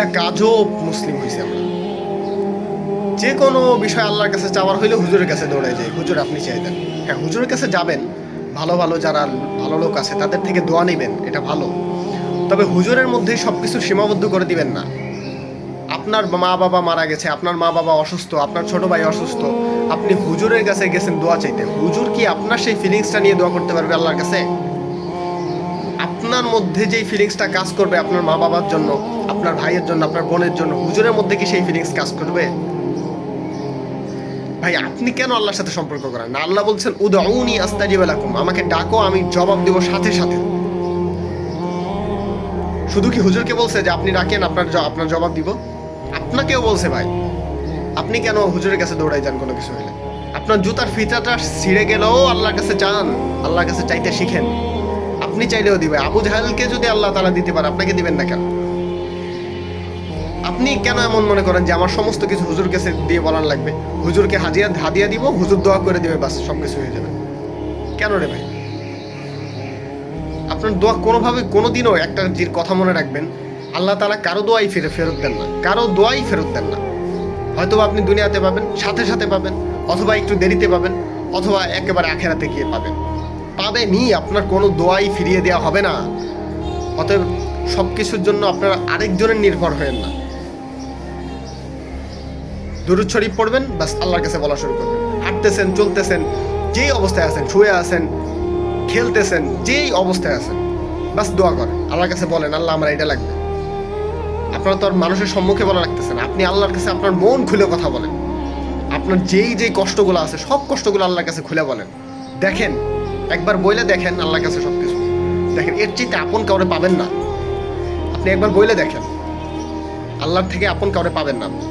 এক আজব মুসলিম হয়েছে আমরা। যে কোনো বিষয় আল্লাহর কাছে চাওয়ার হইলে হুজুরের কাছে দৌড়ায় যায়, হুজুর আপনি চাই দেন। হ্যাঁ, হুজুরের কাছে যাবেন, ভালো ভালো যারা ভালো লোক আছে তাদের থেকে দোয়া নেবেন, এটা ভালো। তবে হুজুরের মধ্যেই সব কিছু সীমাবদ্ধ করে দিবেন না। আপনার মা বাবা মারা গেছে, আপনার মা বাবা অসুস্থ, আপনার ছোট ভাই অসুস্থ, আপনি হুজুরের কাছে গেছেন দোয়া চাইতে, হুজুর কি আপনার সেই ফিলিংসটা নিয়ে দোয়া করতে পারবে আল্লাহর কাছে? আপনার মধ্যে যেই ফিলিংসটা কাজ করবে আপনার মা বাবার জন্য, আপনার ভাইয়ের জন্য, আপনার বোনের জন্য, হুজুরের মধ্যে কি সেই ফিলিংস কাজ করবে? ভাই আপনি কেন আল্লাহর সাথে সম্পর্ক করেন না? আল্লাহ বলছেন উদউনি আস্তাজিব লাকুম, আমাকে ডাকো আমি জবাব দেব সাথে সাথে। শুধু কি হুজুরকে বলছে যে আপনি ডাকেন আপনার জবাব দিব? আপনাকেও বলছে ভাই। আপনি কেন হুজুরের কাছে দৌড়াই যান কোনো কিছু হলে? আপনার জুতার ফিতাটা ছিঁড়ে গেলেও আল্লাহর কাছে চান, আল্লাহর কাছে চাইতে শিখেন। আপনি চাইলেও দিবে। আবু জাহেলকে যদি আল্লাহ তাআলা দিতে পারে, আপনাকে দিবেন না কেন? আপনি কেন এমন মনে করেন যে আমার সমস্ত কিছু হুজুর কাছে দিয়ে বলার লাগবে, হুজুরকে হাদিয়া দিব, হুজুর দোয়া করে দিবে, বাস সব কিছু হয়ে যাবে? কেন রে ভাই? আপনার দোয়া কোনোভাবে কোনোদিনও একটা যে কথা মনে রাখবেন, আল্লাহ তাআলা কারো দোয়াই ফেরত দেন না, কারো দোয়াই ফেরত দেন না। হয়তো আপনি দুনিয়াতে পাবেন, সাথে সাথে পাবেন, অথবা একটু দেরিতে পাবেন, অথবা একেবারে আখেরাতে গিয়ে পাবেন। পাবেনই, আপনার কোনো দোয়াই ফিরিয়ে দেওয়া হবে না। অতএব সব কিছুর জন্য আপনারা আরেকজনের নির্ভর হয়েন না। দুরূদ শরীফ পড়বেন, বাস আল্লাহর কাছে বলা শুরু করবেন। হাঁটতেছেন, চলতেছেন, যেই অবস্থায় আছেন, শুয়ে আছেন, খেলতেছেন, যেই অবস্থায় আছেন, বাস দোয়া করেন, আল্লাহর কাছে বলেন আল্লাহ আমার এটা লাগবে। আপনারা তো আর মানুষের সম্মুখে বলা রাখতেছেন, আপনি আল্লাহর কাছে আপনার মন খুলে কথা বলেন। আপনার যেই কষ্টগুলো আছে সব কষ্টগুলো আল্লাহর কাছে খুলে বলেন। দেখেন, একবার বইলে দেখেন আল্লাহর কাছে সব কিছু। দেখেন, এর চাইতে আপন কাউরে পাবেন না। আপনি একবার বইলে দেখেন, আল্লাহর থেকে আপন কাউরে পাবেন না আপনি।